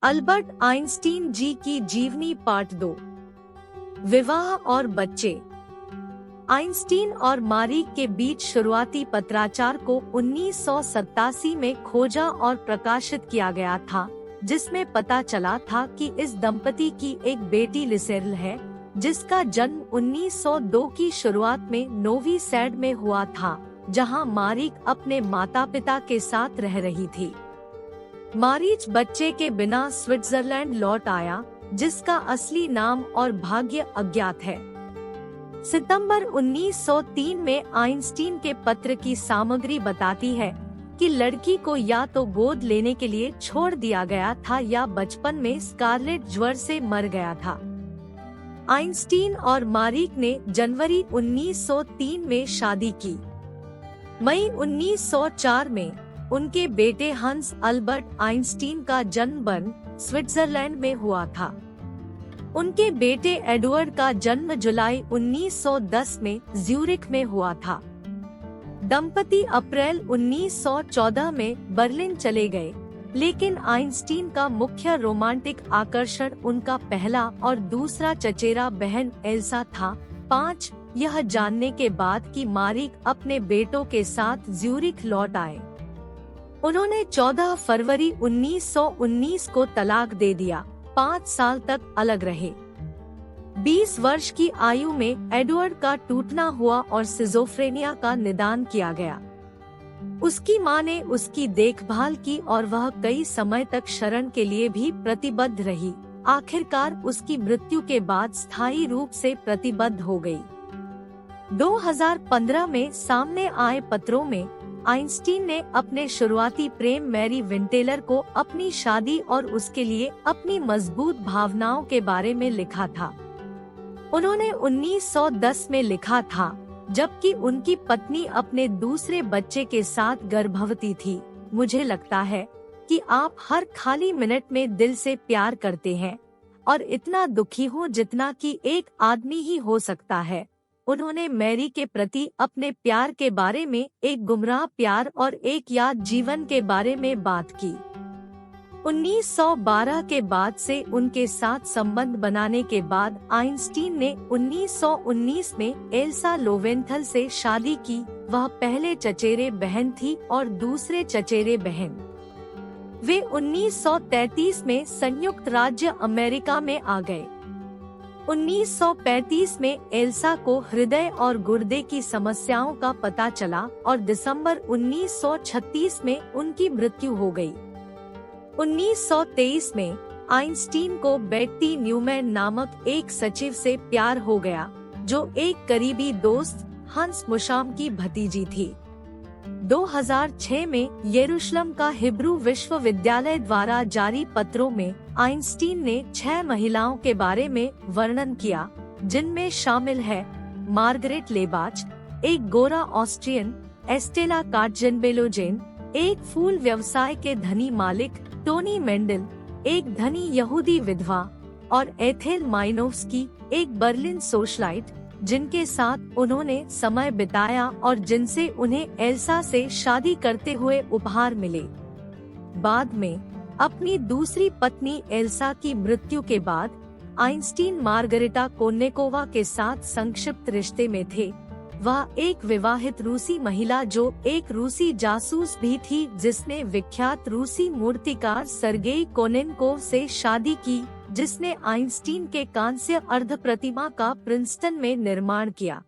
Albert Einstein जी की जीवनी part 2। विवाह और बच्चे। आइंस्टीन और मारी के बीच शुरुआती पत्राचार को 1987 में खोजा और प्रकाशित किया गया था, जिसमें पता चला था कि इस दंपति की एक बेटी लिसेल है, जिसका जन्म 1902 की शुरुआत में नोवी सैड में हुआ था, जहां मारी अपने माता पिता के साथ रह रही थी। मारीच बच्चे के बिना स्विट्जरलैंड लौट आया, जिसका असली नाम और भाग्य अज्ञात है। सितंबर 1903 में आइंस्टीन के पत्र की सामग्री बताती है कि लड़की को या तो गोद लेने के लिए छोड़ दिया गया था या बचपन में स्कारलेट ज्वर से मर गया था। आइंस्टीन और मारी ने जनवरी 1903 में शादी की। मई 1904 में उनके बेटे हंस अल्बर्ट आइंस्टीन का जन्म बर्न, स्विट्जरलैंड में हुआ था। उनके बेटे एडवर्ड का जन्म जुलाई 1910 में ज्यूरिख में हुआ था। दंपति अप्रैल 1914 में बर्लिन चले गए, लेकिन आइंस्टीन का मुख्य रोमांटिक आकर्षण उनका पहला और दूसरा चचेरा बहन एल्सा था। 5 यह जानने के बाद कि मारी अपने बेटों के साथ ज्यूरिख लौट आए, उन्होंने 14 फरवरी 1919 को तलाक दे दिया। 5 साल तक अलग रहे। 20 वर्ष की आयु में एडवर्ड का टूटना हुआ और सिजोफ्रेनिया का निदान किया गया। उसकी मां ने उसकी देखभाल की और वह कई समय तक शरण के लिए भी प्रतिबद्ध रही। आखिरकार उसकी मृत्यु के बाद स्थायी रूप से प्रतिबद्ध हो गई। 2015 में सामने आए पत्रों में आइंस्टीन ने अपने शुरुआती प्रेम मैरी विंटेलर को अपनी शादी और उसके लिए अपनी मजबूत भावनाओं के बारे में लिखा था। उन्होंने 1910 में लिखा था, जबकि उनकी पत्नी अपने दूसरे बच्चे के साथ गर्भवती थी। मुझे लगता है कि आप हर खाली मिनट में दिल से प्यार करते हैं और इतना दुखी हो जितना कि एक आदमी ही हो सकता है। उन्होंने मैरी के प्रति अपने प्यार के बारे में, एक गुमराह प्यार और एक याद जीवन के बारे में बात की। 1912 के बाद से उनके साथ संबंध बनाने के बाद आइंस्टीन ने 1919 में एल्सा लोवेंथल से शादी की। वह पहले चचेरे बहन थी और दूसरे चचेरे बहन। वे 1933 में संयुक्त राज्य अमेरिका में आ गए। 1935 में एल्सा को हृदय और गुर्दे की समस्याओं का पता चला और दिसंबर 1936 में उनकी मृत्यु हो गई। 1923 में आइंस्टीन को बेट्टी न्यूमैन नामक एक सचिव से प्यार हो गया, जो एक करीबी दोस्त हंस मुशाम की भतीजी थी। 2006 में यरूशलेम का हिब्रू विश्वविद्यालय द्वारा जारी पत्रों में आइंस्टीन ने 6 महिलाओं के बारे में वर्णन किया, जिनमें शामिल है मार्गरेट लेबाच, एक गोरा ऑस्ट्रियन, एस्टेला कार्टजेनबेलोजेन, एक फूल व्यवसाय के धनी मालिक टोनी मेंडल, एक धनी यहूदी विधवा, और एथेल माइनोव्स्की, एक बर्लिन सोशलाइट, जिनके साथ उन्होंने समय बिताया और जिनसे उन्हें एल्सा से शादी करते हुए उपहार मिले। बाद में अपनी दूसरी पत्नी एल्सा की मृत्यु के बाद आइंस्टीन मार्गरेटा कोन्नेकोवा के साथ संक्षिप्त रिश्ते में थे। वह एक विवाहित रूसी महिला जो एक रूसी जासूस भी थी, जिसने विख्यात रूसी मूर्तिकार सर्गेई कोनेनकोव से शादी की, जिसने आइंस्टीन के कांस्य अर्ध प्रतिमा का प्रिंसटन में निर्माण किया।